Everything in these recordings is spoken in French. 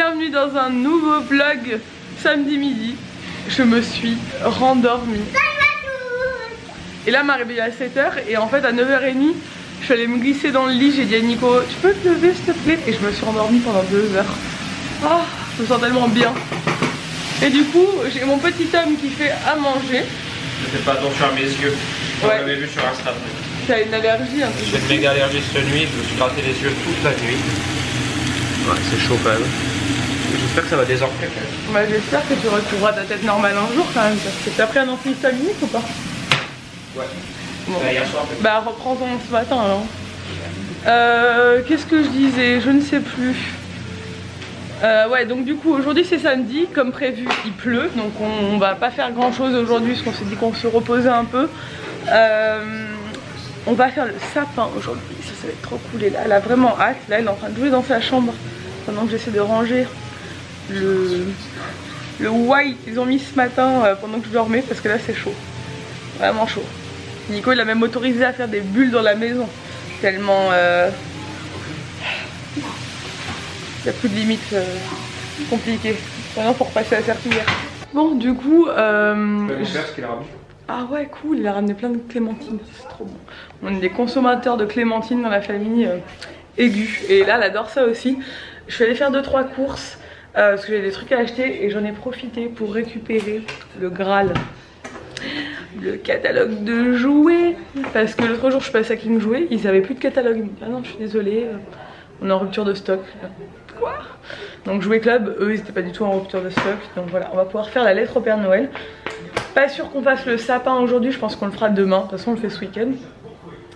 bienvenue dans un nouveau vlog samedi midi. Je me suis rendormie. Et là, m'a réveillée à 7h et en fait à 9h30, je suis allée me glisser dans le lit. J'ai dit à Nico, tu peux te lever s'il te plaît? Et je me suis rendormie pendant 2 heures. Oh, je me sens tellement bien. Et du coup, j'ai mon petit homme qui fait à manger. Ne fais pas attention à mes yeux. Vous l'avez vu sur Insta. T'as une allergie un peu? J'ai une méga allergie cette nuit, je me suis gratté les yeux toute la nuit. Ouais, c'est chaud quand même. J'espère que ça va désenfler quand même. Bah, j'espère que tu retrouveras ta tête normale un jour quand même. Parce que t'as pris un antihistaminique ou pas? Ouais. Bon. Hier soir peut-être. Bah reprends-en ce matin alors. Qu'est-ce que je disais? Je ne sais plus. Ouais, donc du coup aujourd'hui c'est samedi, comme prévu il pleut, donc on va pas faire grand chose aujourd'hui parce qu'on s'est dit qu'on se reposait un peu. On va faire le sapin aujourd'hui, ça va être trop cool. Et là elle a vraiment hâte, là elle est en train de jouer dans sa chambre pendant que j'essaie de ranger le white qu'ils ont mis ce matin pendant que je dormais, parce que là c'est chaud, vraiment chaud. Nico il a même autorisé à faire des bulles dans la maison, tellement il n'y a plus de limite compliquée. Maintenant pour passer à la serpillière. Bon du coup ah ouais cool, il a ramené plein de clémentines, c'est trop bon. On est des consommateurs de clémentines dans la famille aiguë. Et là elle adore ça aussi. Je suis allée faire 2-3 courses parce que j'ai des trucs à acheter et j'en ai profité pour récupérer le Graal. Le catalogue de jouets. Parce que l'autre jour je suis passée à King Jouets, ils avaient plus de catalogue. Ils m'ont dit ah non je suis désolée, on est en rupture de stock. Quoi? Donc Jouet Club, eux ils étaient pas du tout en rupture de stock. Donc voilà, on va pouvoir faire la lettre au Père Noël. Pas sûr qu'on fasse le sapin aujourd'hui, je pense qu'on le fera demain. De toute façon on le fait ce week-end.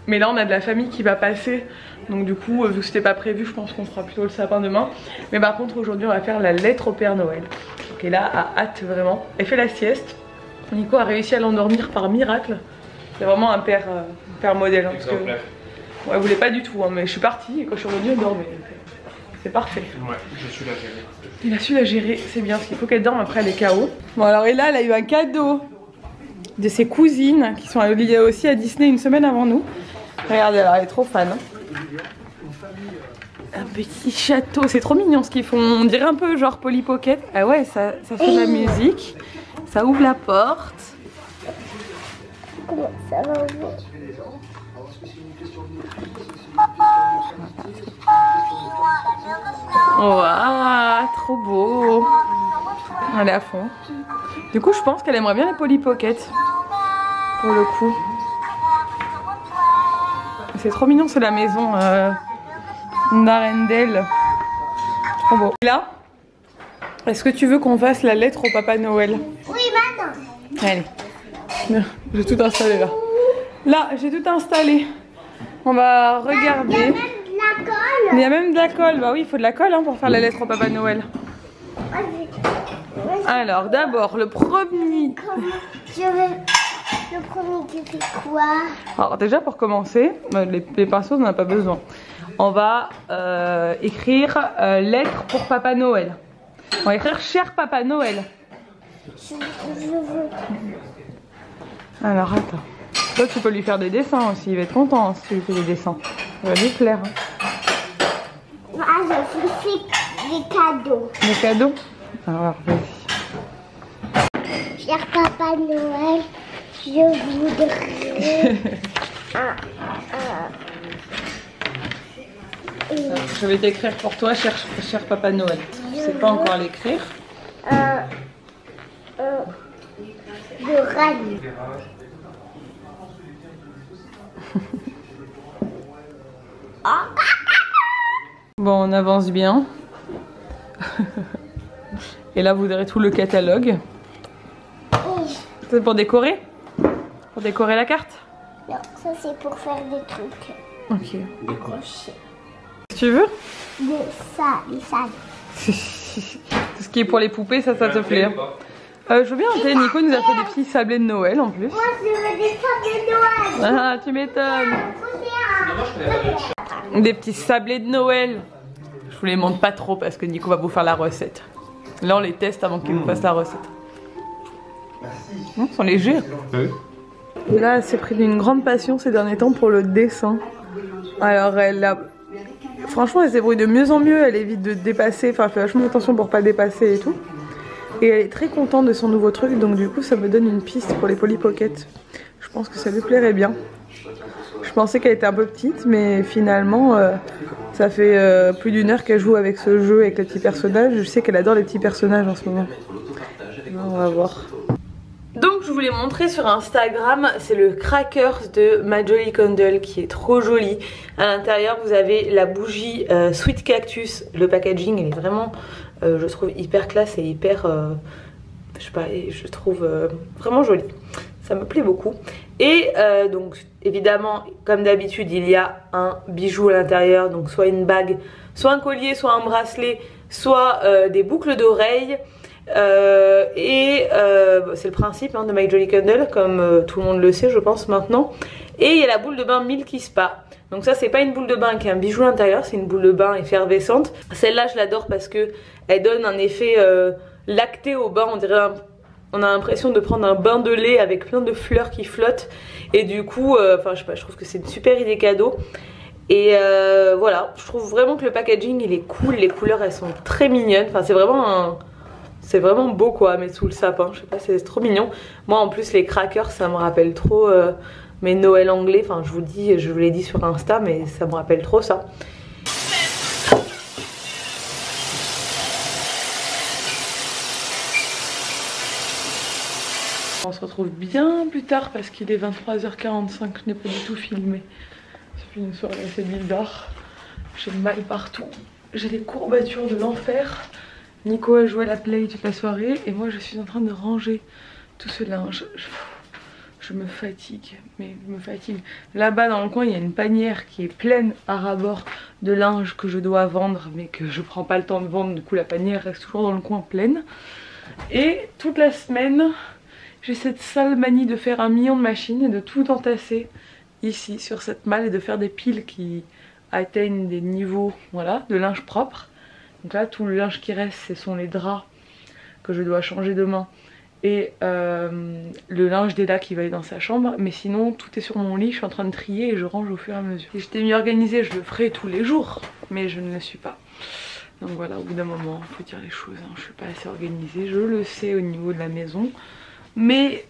Mais là on a de la famille qui va passer. Donc du coup vu que c'était pas prévu, je pense qu'on fera plutôt le sapin demain. Mais par contre aujourd'hui on va faire la lettre au Père Noël. Donc et là a hâte vraiment. Elle fait la sieste. Nico a réussi à l'endormir par miracle. C'est vraiment un père modèle. Hein, parce que, ouais, elle voulait pas du tout, hein, mais je suis partie et quand je suis revenue elle dormait. C'est parfait. Ouais, j'ai su la gérer. Il a su la gérer, c'est bien, parce qu'il faut qu'elle dorme, après elle est KO. Bon alors et là elle a eu un cadeau de ses cousines qui sont allées aussi à Disney une semaine avant nous. Regardez, alors elle est trop fan. Hein. Un petit château, c'est trop mignon ce qu'ils font. On dirait un peu genre Polly Pocket. Ah ouais, ça fait de la musique. Ça ouvre la porte. Comment ça va ouvrir? Waouh, trop beau. Elle est à fond. Du coup je pense qu'elle aimerait bien les Polly Pocket. Pour le coup. C'est trop mignon, c'est la maison d'Arendelle. Trop beau. Là, est-ce que tu veux qu'on fasse la lettre au Papa Noël? Oui, maintenant. Allez. J'ai tout installé là. Là, j'ai tout installé. On va regarder. Il y a même de la colle. Bah oui, il faut de la colle hein, pour faire la lettre au Papa Noël. Alors, d'abord, le premier. Le premier, tu fais quoi? Alors, déjà, pour commencer, les pinceaux, on n'en a pas besoin. On va écrire lettre pour Papa Noël. On va écrire cher Papa Noël. Je veux. Alors, attends. Toi, tu peux lui faire des dessins aussi. Il va être content hein, si tu lui fais des dessins. Ça va lui plaire. Hein. Ah, je fais des cadeaux. Des cadeaux? Alors, vas-y. Cher Papa Noël, je voudrais... Je vais t'écrire pour toi, cher Papa Noël. Je sais pas encore l'écrire. De rallye. Bon, on avance bien. Et là, vous verrez tout le catalogue. C'est pour décorer? Pour décorer la carte? Non, ça c'est pour faire des trucs. Ok. Tu veux? Des salles. Tout ce qui est pour les poupées, ça te plaît. Hein. Je veux bien, Nico nous a fait des petits sablés de Noël en plus. Moi je veux des sablés de Noël. Ah, tu m'étonnes. Des petits sablés de Noël. Je vous les montre pas trop parce que Nico va vous faire la recette. Là on les teste avant qu'il nous fasse la recette. Ils sont légers. Oui. Et là elle s'est pris d'une grande passion ces derniers temps pour le dessin. Alors elle a franchement elle se débrouille de mieux en mieux, elle évite de dépasser, enfin elle fait vachement attention pour pas dépasser et tout. Et elle est très contente de son nouveau truc, donc du coup ça me donne une piste pour les Polly Pocket. Je pense que ça lui plairait bien. Je pensais qu'elle était un peu petite, mais finalement ça fait plus d'1 heure qu'elle joue avec ce jeu, avec les petits personnages. Je sais qu'elle adore les petits personnages en ce moment. On va voir. Donc je vous l'ai montré sur Instagram, c'est le Crackers de Majolly Candle qui est trop joli. À l'intérieur vous avez la bougie Sweet Cactus, le packaging il est vraiment, je trouve hyper classe et hyper, je sais pas, je trouve vraiment joli. Ça me plaît beaucoup. Et donc évidemment comme d'habitude il y a un bijou à l'intérieur, donc soit une bague, soit un collier, soit un bracelet, soit des boucles d'oreilles. C'est le principe de Majolly Candle comme tout le monde le sait je pense maintenant. Et il y a la boule de bain Milky Spa. Donc ça c'est pas une boule de bain qui est un bijou à l'intérieur, c'est une boule de bain effervescente. Celle-là je l'adore parce que elle donne un effet lacté au bain, on a l'impression de prendre un bain de lait avec plein de fleurs qui flottent. Et du coup, enfin je sais pas, je trouve que c'est une super idée cadeau. Et voilà, je trouve vraiment que le packaging il est cool, les couleurs elles sont très mignonnes. Enfin c'est vraiment beau quoi à mettre sous le sapin, je sais pas, c'est trop mignon. Moi en plus les crackers ça me rappelle trop mes Noël anglais, enfin je vous l'ai dit sur Insta mais ça me rappelle trop ça. On se retrouve bien plus tard parce qu'il est 23h45, je n'ai pas du tout filmé. C'est une soirée assez bizarre, j'ai mal partout, j'ai des courbatures de l'enfer. Nico a joué à la play toute la soirée et moi je suis en train de ranger tout ce linge. Je me fatigue, mais je me fatigue. Là-bas dans le coin il y a une panière qui est pleine à ras-bord de linge que je dois vendre mais que je prends pas le temps de vendre, du coup la panière reste toujours dans le coin pleine. Et toute la semaine j'ai cette sale manie de faire 1 million de machines et de tout entasser ici sur cette malle et de faire des piles qui atteignent des niveaux voilà, de linge propre. Donc là tout le linge qui reste ce sont les draps que je dois changer demain et le linge d'Ella qui va aller dans sa chambre. Mais sinon tout est sur mon lit, je suis en train de trier et je range au fur et à mesure. Si j'étais mieux organisée je le ferais tous les jours mais je ne le suis pas. Donc voilà, au bout d'un moment il faut dire les choses, je suis pas assez organisée, je le sais au niveau de la maison mais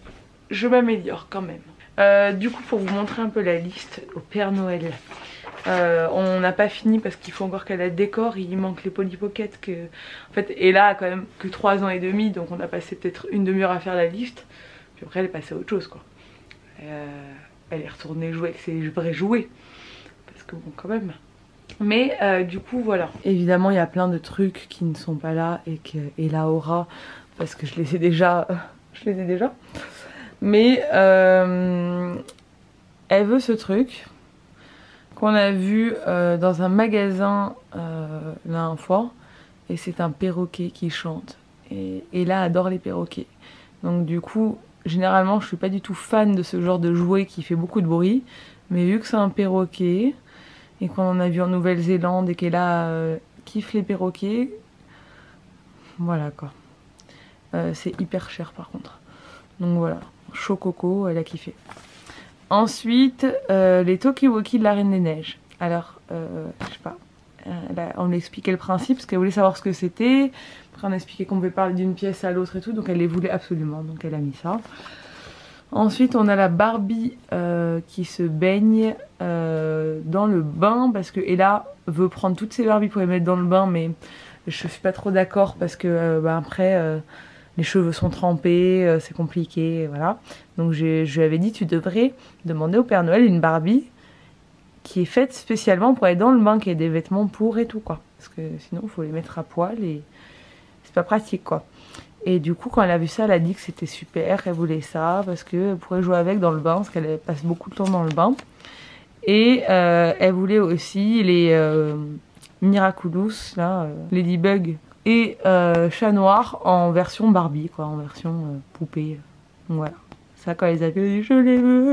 je m'améliore quand même. Du coup pour vous montrer un peu la liste au Père Noël, on n'a pas fini parce qu'il faut encore qu'elle la décore, il manque les Polly Pocket que en fait Ella a quand même que 3 ans et demi, donc on a passé peut-être une demi-heure à faire la liste, puis après elle est passée à autre chose quoi. Elle est retournée jouer avec ses vrais jouets parce que bon quand même. Mais du coup voilà, évidemment il y a plein de trucs qui ne sont pas là et qu'Ella aura parce que je les ai déjà mais elle veut ce truc qu'on a vu dans un magasin la dernière fois et c'est un perroquet qui chante et Ella adore les perroquets, donc du coup généralement je suis pas du tout fan de ce genre de jouet qui fait beaucoup de bruit, mais vu que c'est un perroquet et qu'on en a vu en Nouvelle-Zélande et qu'Ella kiffe les perroquets, voilà quoi. C'est hyper cher par contre, donc voilà, chaud coco, elle a kiffé. Ensuite les Talkie-Walkie de la Reine des Neiges. Alors je sais pas, on lui expliquait le principe parce qu'elle voulait savoir ce que c'était. Après on a expliqué qu'on pouvait parler d'une pièce à l'autre et tout, donc elle les voulait absolument, donc elle a mis ça. Ensuite on a la Barbie qui se baigne dans le bain parce que Ella veut prendre toutes ses Barbies pour les mettre dans le bain, mais je suis pas trop d'accord parce que après les cheveux sont trempés, c'est compliqué, voilà. Donc je lui avais dit tu devrais demander au Père Noël une Barbie qui est faite spécialement pour aller dans le bain, qui ait des vêtements pour et tout quoi. Parce que sinon il faut les mettre à poil et c'est pas pratique quoi. Et du coup quand elle a vu ça elle a dit que c'était super, elle voulait ça parce qu'elle pourrait jouer avec dans le bain, parce qu'elle passe beaucoup de temps dans le bain. Et elle voulait aussi les Miraculous, là, Ladybug et Chat Noir en version Barbie quoi, en version poupée. Voilà. Ça quand les appelle, je les veux.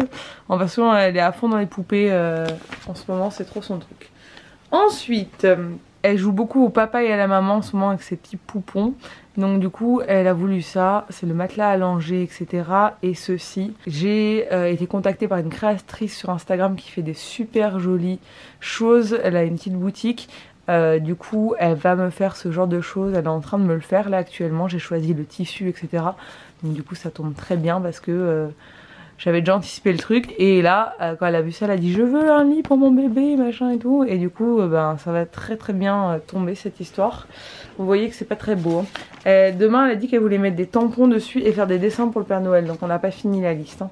En version elle est à fond dans les poupées en ce moment, c'est trop son truc. Ensuite Elle joue beaucoup au papa et à la maman en ce moment avec ses petits poupons. Donc du coup elle a voulu ça, c'est le matelas allongé etc. Et ceci, j'ai été contactée par une créatrice sur Instagram qui fait des super jolies choses. Elle a une petite boutique, du coup elle va me faire ce genre de choses. Elle est en train de me le faire là actuellement, j'ai choisi le tissu etc. Donc du coup ça tombe très bien parce que j'avais déjà anticipé le truc. Et là quand elle a vu ça elle a dit je veux un lit pour mon bébé machin et tout. Et du coup ben, ça va très très bien tomber cette histoire. Vous voyez que c'est pas très beau hein. Demain elle a dit qu'elle voulait mettre des tampons dessus et faire des dessins pour le Père Noël. Donc on n'a pas fini la liste hein.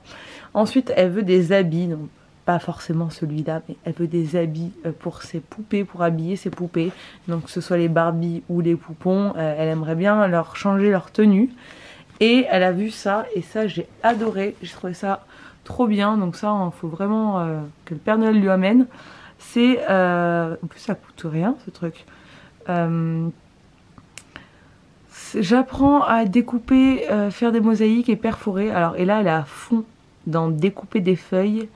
Ensuite elle veut des habits, donc pas forcément celui-là, mais elle veut des habits pour ses poupées, pour habiller ses poupées. Donc que ce soit les Barbie ou les poupons, elle aimerait bien leur changer leur tenue. Et elle a vu ça et ça j'ai adoré, j'ai trouvé ça trop bien. Donc ça il faut vraiment que le Père Noël lui amène. C'est en plus ça coûte rien ce truc. J'apprends à découper, faire des mosaïques et perforer. Alors et là elle est à fond dans découper des feuilles.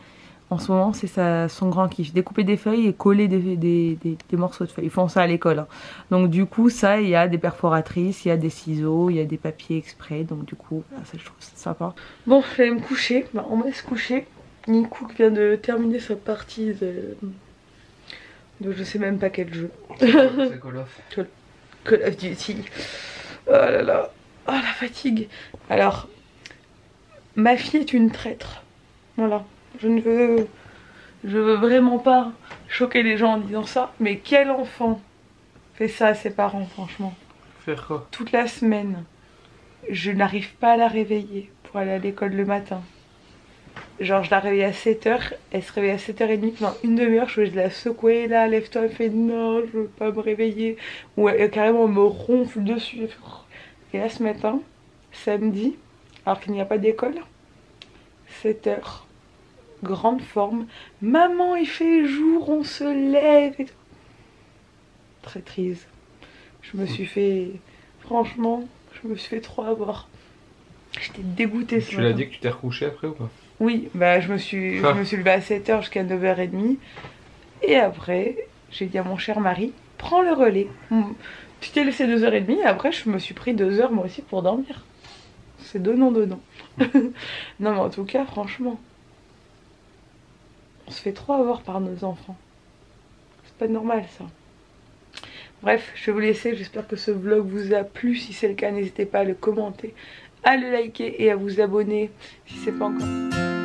En ce moment c'est son grand kiff, découper des feuilles et coller des morceaux de feuilles. Ils font ça à l'école hein. Donc du coup ça il y a des perforatrices, il y a des ciseaux, il y a des papiers exprès. Donc du coup ça je trouve ça sympa. Bon je vais me coucher, bah, on va se coucher. Nico vient de terminer sa partie de je sais même pas quel jeu. C'est Call of. Call of Duty. Oh là là, oh la fatigue. Alors ma fille est une traître. Voilà. Je veux vraiment pas choquer les gens en disant ça, mais quel enfant fait ça à ses parents, franchement? Faire quoi? Toute la semaine, je n'arrive pas à la réveiller pour aller à l'école le matin. Genre je la réveille à 7h, elle se réveille à 7h30, pendant une demi-heure, je la secouer, là, lève-toi, elle fait non, je veux pas me réveiller. Ou elle carrément me ronfle dessus. Et là ce matin, samedi, alors qu'il n'y a pas d'école, 7h. Grande forme, maman il fait jour, on se lève et tout. Traîtrise. Je me suis fait, franchement, je me suis fait trop avoir. J'étais dégoûtée ce matin. Tu l'as dit que tu t'es recouché après ou pas? Oui, bah je me suis levée à 7h jusqu'à 9h30. Et après, j'ai dit à mon cher mari, prends le relais. Tu t'es laissé 2h30 et après je me suis pris 2 heures moi aussi pour dormir. C'est donnant. Non mais en tout cas, franchement. On se fait trop avoir par nos enfants. C'est pas normal ça. Bref, je vais vous laisser. J'espère que ce vlog vous a plu. Si c'est le cas, n'hésitez pas à le commenter, à le liker et à vous abonner si c'est pas encore.